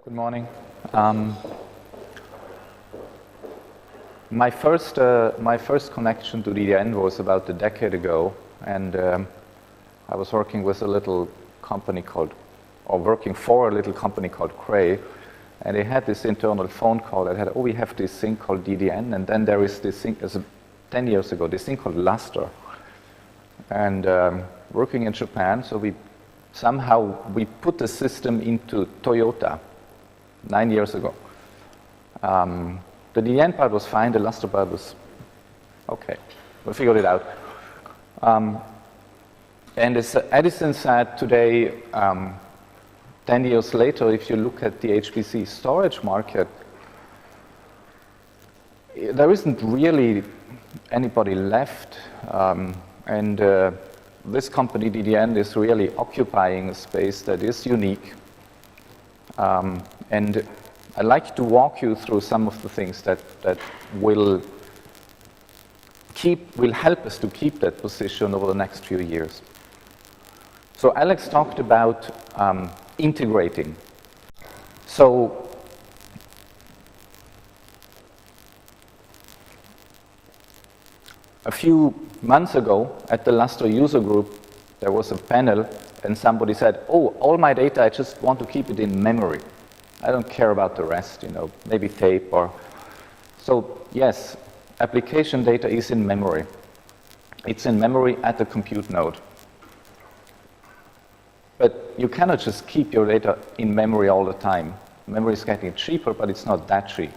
Good morning. My first connection to DDN was about a decade ago, and I was working with a little company called, or working for a little company called Cray, and they had this internal phone call that had, we have this thing called DDN, and then there is this thing, 10 years ago, this thing called Luster. And working in Japan, so we put the system into Toyota 9 years ago. The DDN part was fine, the Luster part was okay. We figured it out. And as Edison said today, 10 years later, if you look at the HPC storage market, there isn't really anybody left. This company, DDN, is really occupying a space that is unique. And I'd like to walk you through some of the things that will help us to keep that position over the next few years. So Alex talked about integrating. So a few months ago at the Luster user group, there was a panel and somebody said, all my data, I just want to keep it in memory. I don't care about the rest, maybe tape or... So yes, application data is in memory. It's in memory at the compute node. But you cannot just keep your data in memory all the time. Memory is getting cheaper, but it's not that cheap.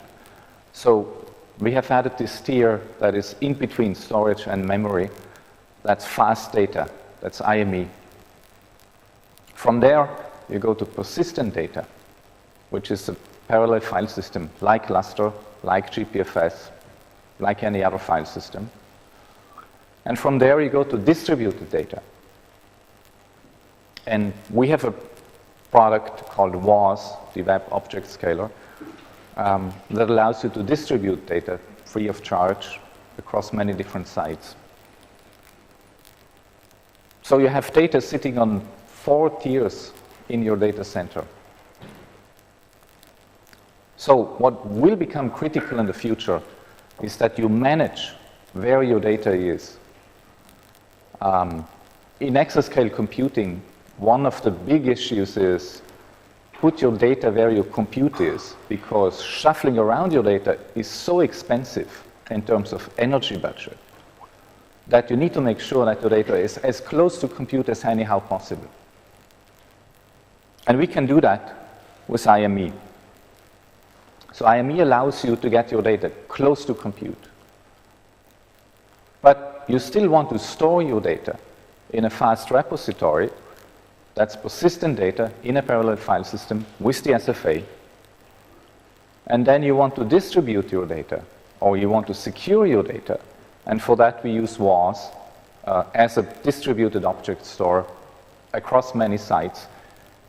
So we have added this tier that is in between storage and memory. That's fast data. That's IME. From there, you go to persistent data, which is a parallel file system, like Luster, like GPFS, like any other file system. And from there, you go to distributed data. And we have a product called WOS, the Web Object Scaler, that allows you to distribute data free of charge across many different sites. So you have data sitting on 4 tiers in your data center. So what will become critical in the future is that you manage where your data is. In exascale computing, one of the big issues is put your data where your compute is, because shuffling around your data is so expensive in terms of energy budget that you need to make sure that your data is as close to compute as anyhow possible. And we can do that with IME. So IME allows you to get your data close to compute. But you still want to store your data in a fast repository that's persistent data in a parallel file system with the SFA. And then you want to distribute your data, or you want to secure your data. And for that, we use WOS as a distributed object store across many sites,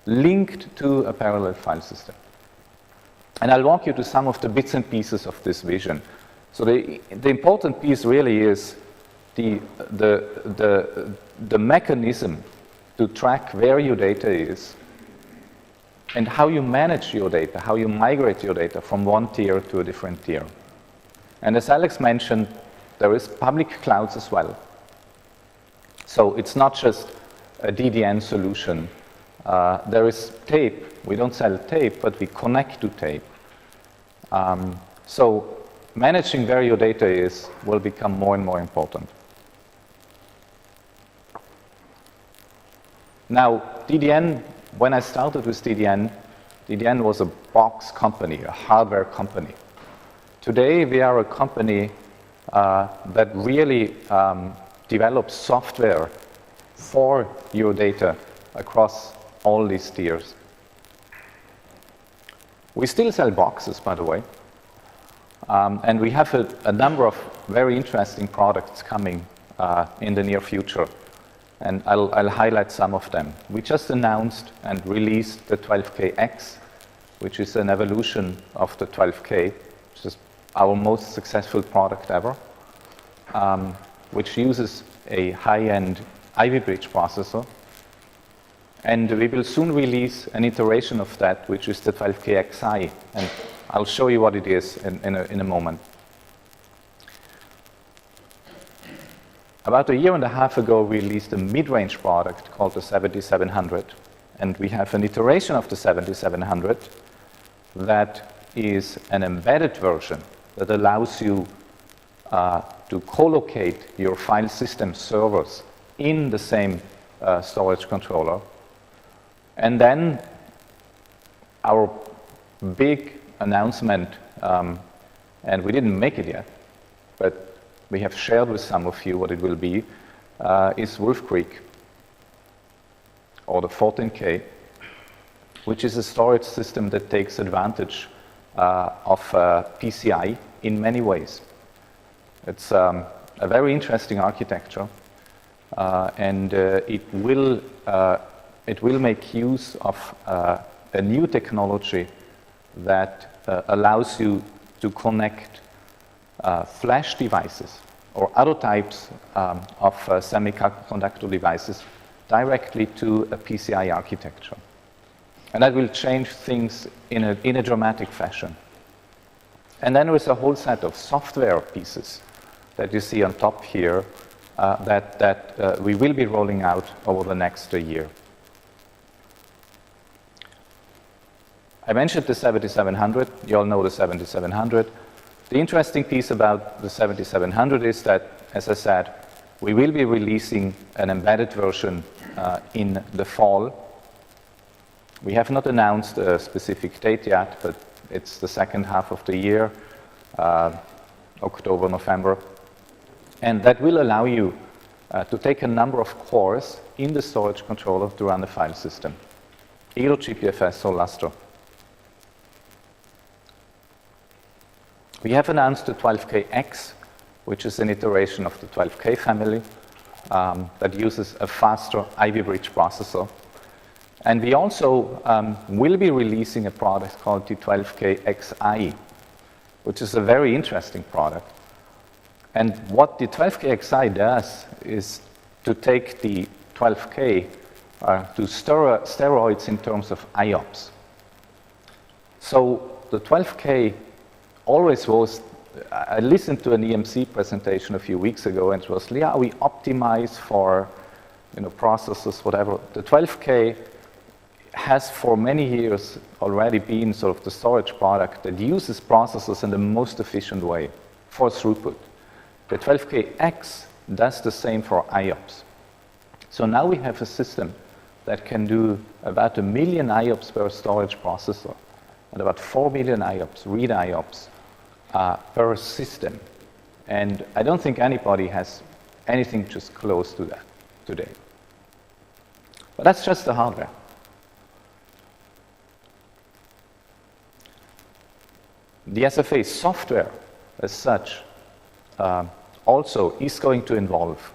linked to a parallel file system. And I'll walk you to some of the bits and pieces of this vision. So the important piece really is the mechanism to track where your data is and how you manage your data, how you migrate your data from one tier to a different tier. And as Alex mentioned, there is public clouds as well. So it's not just a DDN solution. There is tape. We don't sell tape, but we connect to tape. So managing where your data is will become more and more important. Now, DDN, when I started with DDN, DDN was a box company, a hardware company. Today, we are a company that really develops software for your data across all these tiers. We still sell boxes, by the way, and we have a number of very interesting products coming in the near future, and I'll highlight some of them. We just announced and released the 12K-X, which is an evolution of the 12K, which is our most successful product ever, which uses a high-end Ivy Bridge processor And we will soon release an iteration of that, which is the 12K Xi. And I'll show you what it is in a moment. About a year and a half ago, we released a mid-range product called the 7700. And we have an iteration of the 7700 that is an embedded version that allows you to co-locate your file system servers in the same storage controller. And then our big announcement, and we didn't make it yet, but we have shared with some of you what it will be, is Wolf Creek, or the 14K, which is a storage system that takes advantage of PCI in many ways. It's a very interesting architecture, and it will make use of a new technology that allows you to connect flash devices or other types of semiconductor devices directly to a PCI architecture. And that will change things in a dramatic fashion. And then there's a whole set of software pieces that you see on top here that we will be rolling out over the next year. I mentioned the 7700. You all know the 7700. The interesting piece about the 7700 is that, as I said, we will be releasing an embedded version in the fall. We have not announced a specific date yet, but it's the second half of the year, October, November. And that will allow you to take a number of cores in the storage controller to run the file system, either GPFS or Lustre. We have announced the 12KX, which is an iteration of the 12K family that uses a faster Ivy Bridge processor. And we also will be releasing a product called the 12KXi, which is a very interesting product. And what the 12KXi does is to take the 12K to steroids in terms of IOPS. So the 12K always was, I listened to an EMC presentation a few weeks ago, and it was, yeah, we optimize for processors, whatever. The 12K has for many years already been sort of the storage product that uses processors in the most efficient way for throughput. The 12KX does the same for IOPS. So now we have a system that can do about 1 million IOPS per storage processor and about 4 million IOPS, read IOPS, per system. And I don't think anybody has anything just close to that today. But that's just the hardware. The SFA software as such also is going to evolve.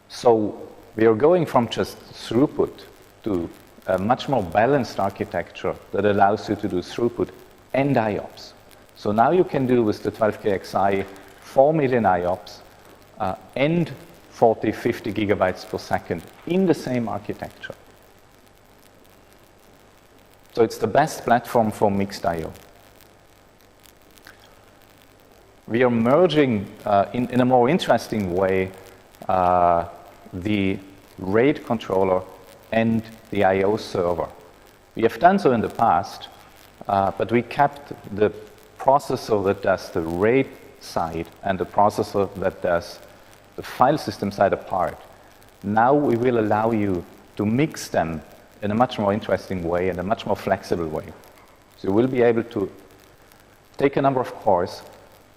So we are going from just throughput to a much more balanced architecture that allows you to do throughput and IOPS. So now you can do with the 12KXi 4 million IOPS and 40, 50 gigabytes per second in the same architecture. So it's the best platform for mixed I/O. We are merging in a more interesting way the RAID controller and the I/O server. We have done so in the past, but we kept the processor that does the RAID side and the processor that does the file system side apart. Now we will allow you to mix them in a much more interesting way and a much more flexible way. So you will be able to take a number of cores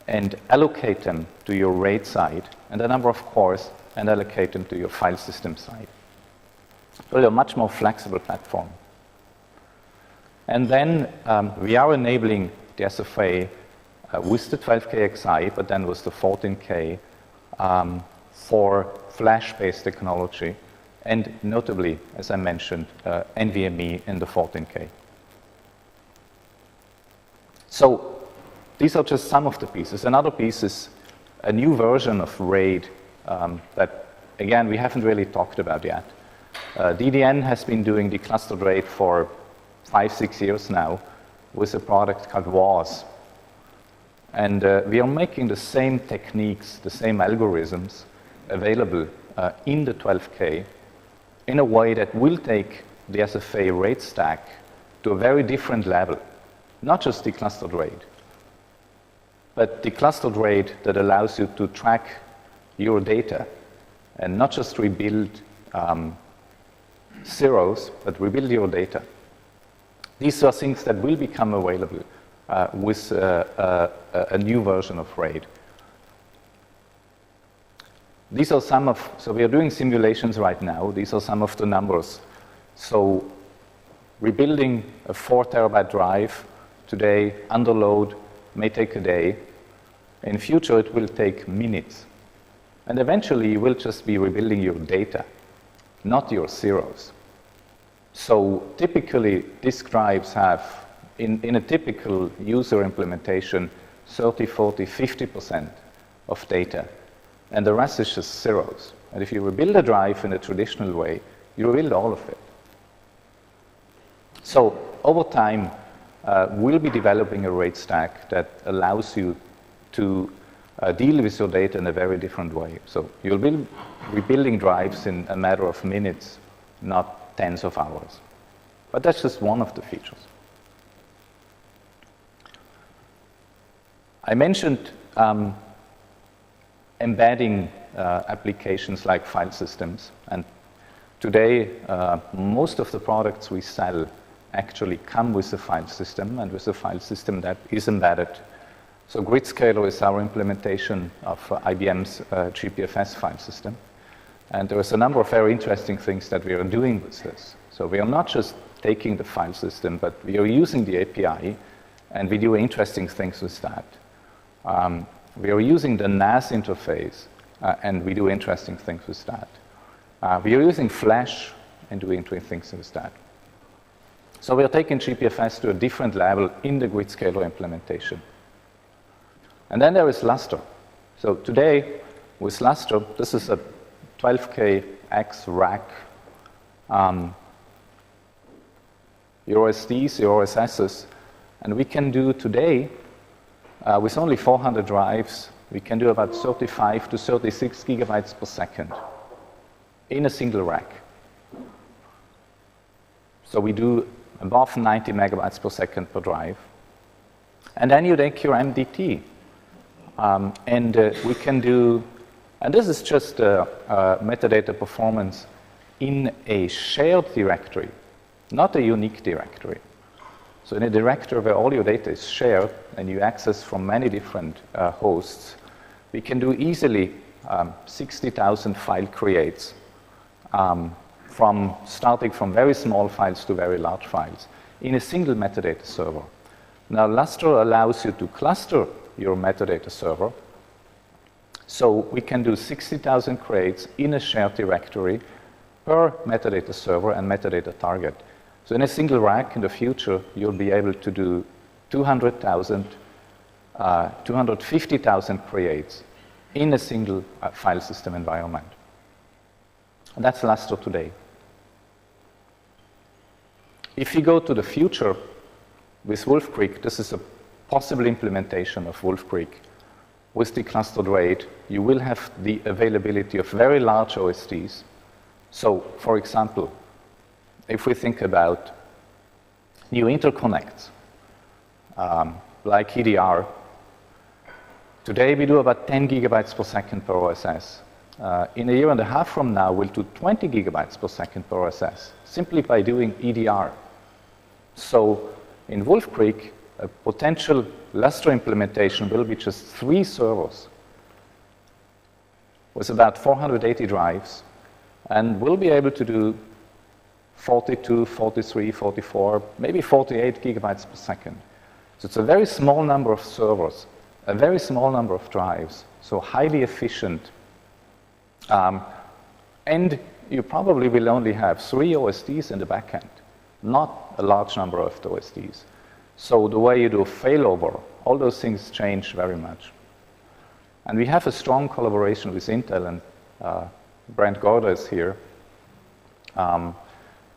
and allocate them to your RAID side, and a number of cores and allocate them to your file system side. So a much more flexible platform. And then we are enabling the SFA with the 12KXi, but then with the 14K for flash-based technology, and notably, as I mentioned, NVMe in the 14K. So these are just some of the pieces. Another piece is a new version of RAID that, again, we haven't really talked about yet. DDN has been doing the clustered RAID for 5-6 years now with a product called WAS. And we are making the same techniques, the same algorithms available in the 12K in a way that will take the SFA RAID stack to a very different level. Not just the clustered RAID, but the clustered RAID that allows you to track your data and not just rebuild zeros, but rebuild your data. These are things that will become available with a new version of RAID. These are some of, so we are doing simulations right now. These are some of the numbers. So rebuilding a 4 terabyte drive today under load may take a day. In future, it will take minutes. And eventually, you will just be rebuilding your data, not your zeros. So typically, disk drives have, in a typical user implementation, 30, 40, 50% of data. And the rest is just zeros. And if you rebuild a drive in a traditional way, you rebuild all of it. So over time, we'll be developing a RAID stack that allows you to deal with your data in a very different way. So you'll be rebuilding drives in a matter of minutes, not tens of hours. But that's just one of the features. I mentioned embedding applications like file systems. And today, most of the products we sell actually come with a file system, and with a file system that is embedded. So GridScaler is our implementation of IBM's GPFS file system. And there is a number of very interesting things that we are doing with this. So we are not just taking the file system, but we are using the API, and we do interesting things with that. We are using the NAS interface, and we do interesting things with that. We are using Flash and doing interesting things with that. So we are taking GPFS to a different level in the GridScaler implementation. And then there is Lustre. So today, with Lustre, this is a 12K X rack. Your OSDs, your OSSs, and we can do today, with only 400 drives, we can do about 35 to 36 gigabytes per second in a single rack. So we do above 90 megabytes per second per drive. And then you take your MDT. We can do, and this is just metadata performance in a shared directory, not a unique directory. So in a directory where all your data is shared and you access from many different hosts, we can do easily 60,000 file creates, starting from very small files to very large files in a single metadata server. Now, Lustre allows you to cluster your metadata server. So we can do 60,000 creates in a shared directory per metadata server and metadata target. So in a single rack in the future, you'll be able to do 200,000, 250,000 creates in a single file system environment. And that's Lustre today. If you go to the future with Wolf Creek, this is a possible implementation of Wolf Creek. With the clustered RAID, you will have the availability of very large OSDs. So, for example, if we think about new interconnects, like EDR, today we do about 10 gigabytes per second per OSS. In a year and a half from now, we'll do 20 gigabytes per second per OSS, simply by doing EDR. So in Wolf Creek, a potential Lustre implementation will be just 3 servers with about 480 drives, and we'll be able to do 42, 43, 44, maybe 48 gigabytes per second. So it's a very small number of servers, a very small number of drives, so highly efficient. And you probably will only have 3 OSDs in the backend, not a large number of the OSDs. So the way you do failover, all those things change very much. And we have a strong collaboration with Intel, and Brent Gorda is here.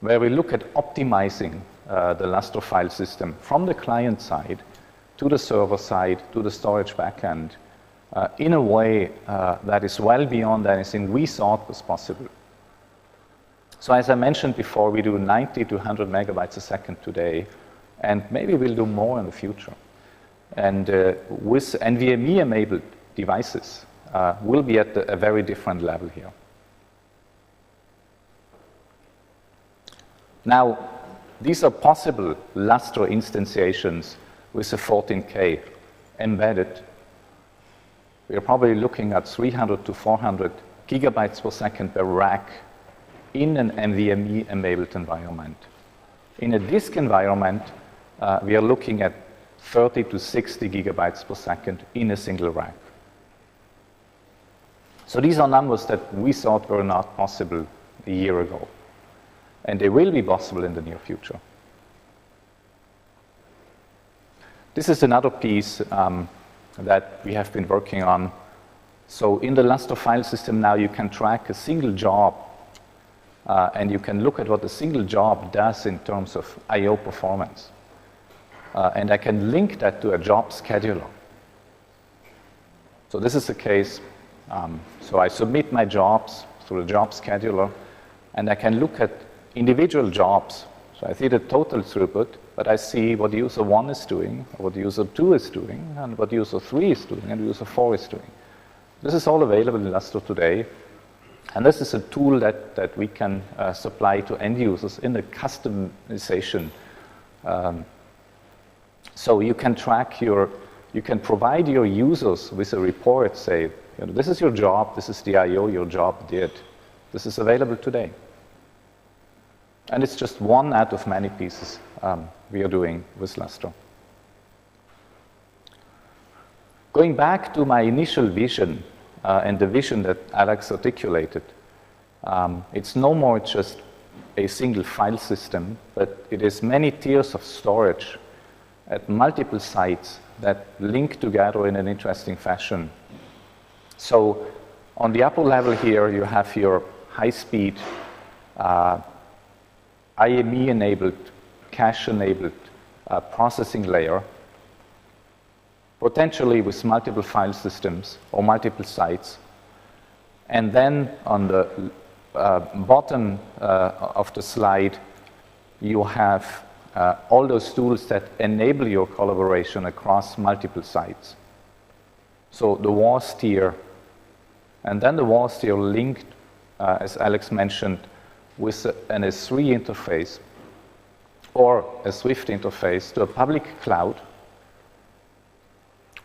where we look at optimizing the Lustre file system from the client side to the server side to the storage backend in a way that is well beyond anything we thought was possible. So as I mentioned before, we do 90 to 100 megabytes a second today, and maybe we'll do more in the future. And with NVMe-enabled devices, we'll be at a very different level here. Now, these are possible Lustre instantiations with a 14K embedded. We are probably looking at 300 to 400 gigabytes per second per rack in an NVMe-enabled environment. In a disk environment, we are looking at 30 to 60 gigabytes per second in a single rack. So these are numbers that we thought were not possible a year ago, and they will be possible in the near future. This is another piece that we have been working on. So in the Lustre file system now, you can track a single job, and you can look at what a single job does in terms of I/O performance. And I can link that to a job scheduler. So this is the case. So I submit my jobs through the job scheduler, and I can look at individual jobs. So I see the total throughput, but I see what user 1 is doing, what user 2 is doing, and what user 3 is doing, and user 4 is doing. This is all available in Lustre today. And this is a tool that we can supply to end users in the customization. So you can track you can provide your users with a report, say, this is your job, this is the I/O your job did. This is available today. And it's just one out of many pieces we are doing with Lustre. Going back to my initial vision, and the vision that Alex articulated, it's no more just a single file system, but it is many tiers of storage at multiple sites that link together in an interesting fashion. So on the upper level here, you have your high-speed IME-enabled, cache-enabled processing layer, potentially with multiple file systems or multiple sites. And then on the bottom of the slide, you have all those tools that enable your collaboration across multiple sites. So the WAS tier, and then the WAS tier linked, as Alex mentioned, with an S3 interface or a Swift interface to a public cloud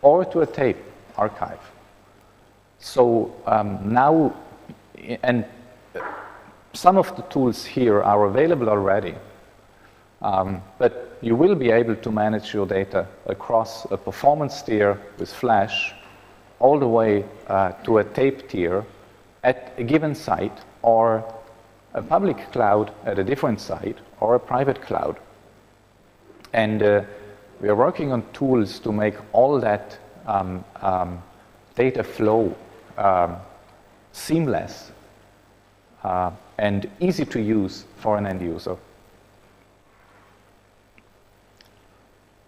or to a tape archive. So now, and some of the tools here are available already, but you will be able to manage your data across a performance tier with Flash all the way to a tape tier at a given site, or a public cloud at a different site, or a private cloud. And we are working on tools to make all that data flow seamless and easy to use for an end user.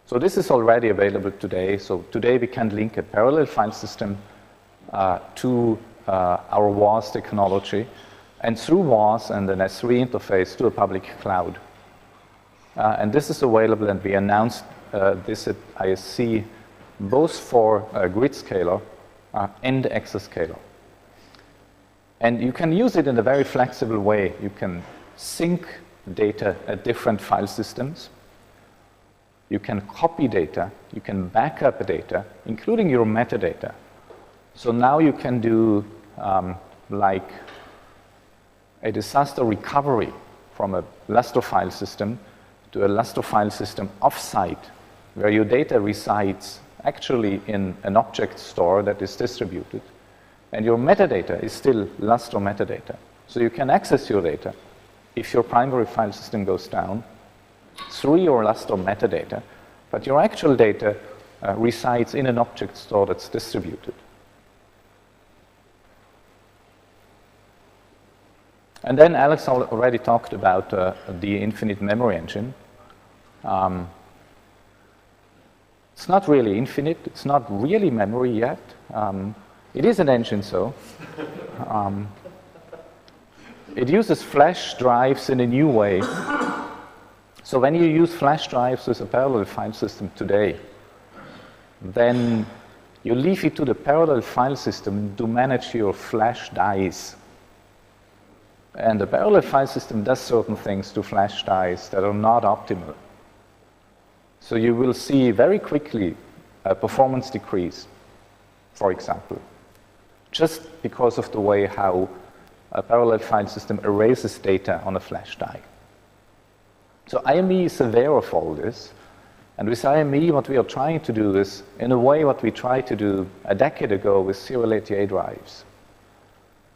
So this is already available today. So today we can link a parallel file system to our WAS technology, and through WAS and an S3 interface to a public cloud. And this is available, and we announced this at ISC, both for GridScaler and ExaScaler. And you can use it in a very flexible way. You can sync data at different file systems. You can copy data. You can back up data, including your metadata. So now you can do like a disaster recovery from a Lustre file system to a Lustre file system offsite, where your data resides actually in an object store that is distributed, and your metadata is still Lustre metadata. So you can access your data if your primary file system goes down through your Lustre metadata, but your actual data resides in an object store that's distributed. And then Alex already talked about the infinite memory engine. It's not really infinite. It's not really memory yet. It is an engine, so. It uses flash drives in a new way. So when you use flash drives with a parallel file system today, then you leave it to the parallel file system to manage your flash dies. And the parallel file system does certain things to flash dies that are not optimal. So you will see very quickly a performance decrease, for example, just because of the way how a parallel file system erases data on a flash die. So IME is aware of all this. And with IME, what we are trying to do is, in a way, what we tried to do a decade ago with serial ATA drives.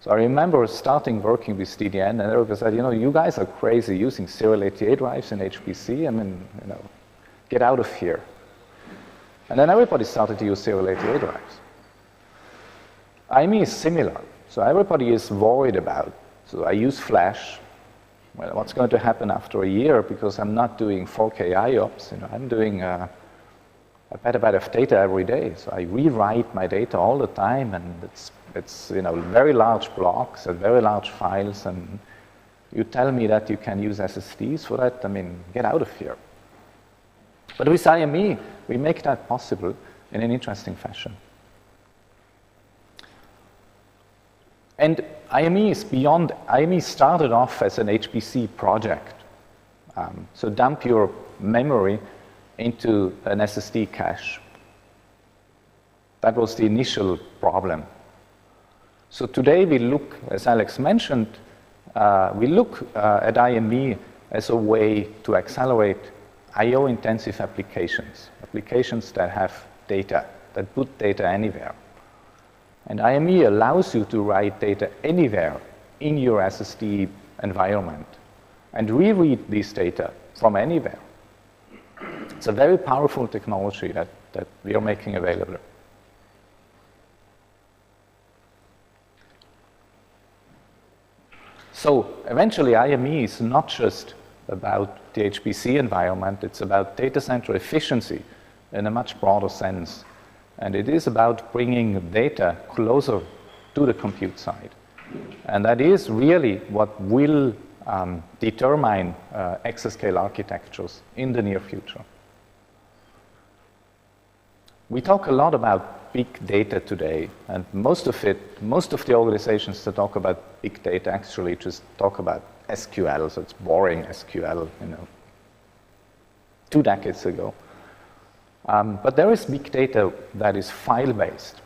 So I remember starting working with DDN, and everybody said, you guys are crazy using serial ATA drives in HPC. I mean, get out of here. And then everybody started to use serial ATA drives. IME is similar. So everybody is worried about, so I use flash. Well, what's going to happen after a year, because I'm not doing 4K IOPS, I'm doing a petabyte of data every day. So I rewrite my data all the time, and it's very large blocks and very large files, and you tell me that you can use SSDs for that, I mean, get out of here. But with IME, we make that possible in an interesting fashion. And IME is beyond. IME started off as an HPC project. So dump your memory into an SSD cache. That was the initial problem. So today we look, as Alex mentioned, we look at IME as a way to accelerate I/O-intensive applications, applications that have data, that put data anywhere. And IME allows you to write data anywhere in your SSD environment and reread these data from anywhere. It's a very powerful technology that we are making available. So eventually, IME is not just about the HPC environment, it's about data center efficiency in a much broader sense. And it is about bringing data closer to the compute side. And that is really what will determine ExaScale architectures in the near future. We talk a lot about big data today, and most of the organizations that talk about big data actually just talk about SQL, so it's boring SQL, 2 decades ago. But there is big data that is file-based.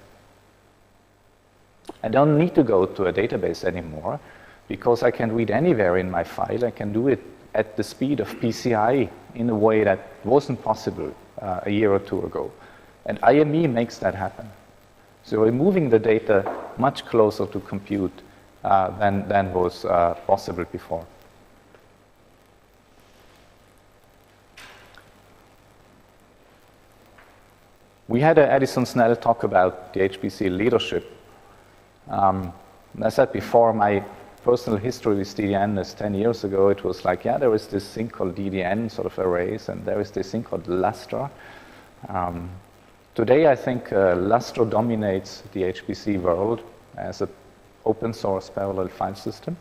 I don't need to go to a database anymore because I can read anywhere in my file. I can do it at the speed of PCI in a way that wasn't possible a year or 2 ago. And IME makes that happen. So we're moving the data much closer to compute than was possible before. We had Edison Snell talk about the HPC leadership. As I said before, my personal history with DDN is 10 years ago. It was like, there is this thing called DDN, sort of arrays, and there is this thing called Lustre. Today, I think Lustre dominates the HPC world as an open source parallel file system.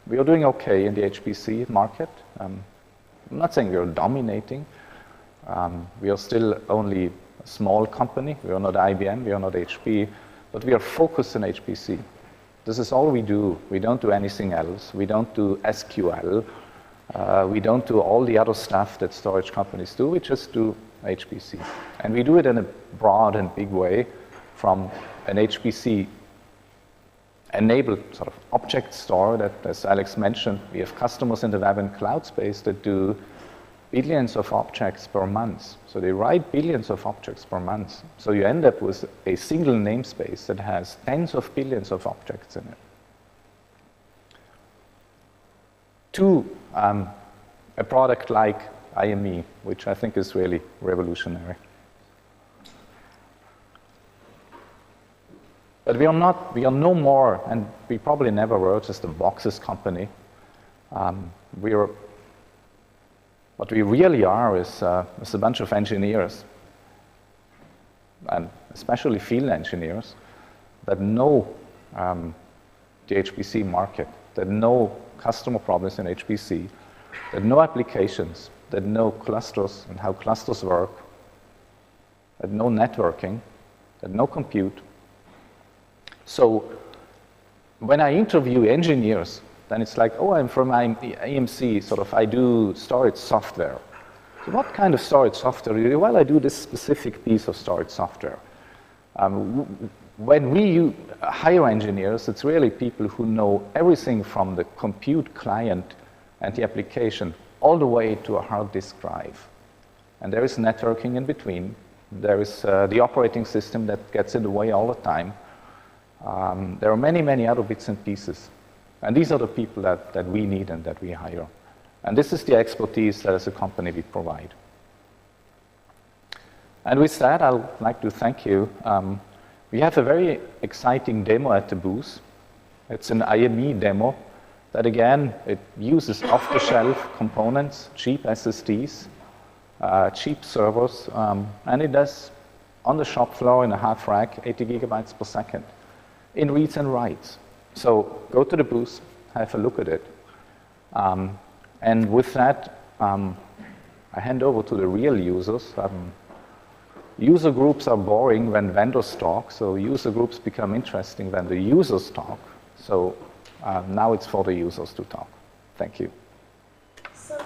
We are doing okay in the HPC market. I'm not saying we are dominating. We are still only a small company. We are not IBM, we are not HP, but we are focused on HPC. This is all we do. We don't do anything else. We don't do SQL. We don't do all the other stuff that storage companies do. We just do HPC. And we do it in a broad and big way, from an HPC enabled sort of object store that, as Alex mentioned, we have customers in the web and cloud space that do billions of objects per month. So they write billions of objects per month. So you end up with a single namespace that has tens of billions of objects in it. To a product like IME, which I think is really revolutionary. But we are no more, and we probably never were, just a boxes company. What we really are is a bunch of engineers, and especially field engineers, that know the HPC market, that know customer problems in HPC, that know applications, that know clusters and how clusters work, that know networking, that know compute. So when I interview engineers, then it's like, oh, I'm from EMC, sort of, I do storage software. So what kind of storage software do you do? Well, I do this specific piece of storage software. When we hire engineers, it's really people who know everything from the compute client and the application all the way to a hard disk drive. And there is networking in between. There is the operating system that gets in the way all the time. There are many, many other bits and pieces. And these are the people that we need and that we hire. And this is the expertise that as a company we provide. And with that, I'd like to thank you. We have a very exciting demo at the booth. It's an IME demo that, again, it uses off-the-shelf components, cheap SSDs, cheap servers, and it does, on the shop floor in a half rack, 80 gigabytes per second in reads and writes. So go to the booth, have a look at it. And with that, I hand over to the real users. User groups are boring when vendors talk, so user groups become interesting when the users talk. So now it's for the users to talk. Thank you. So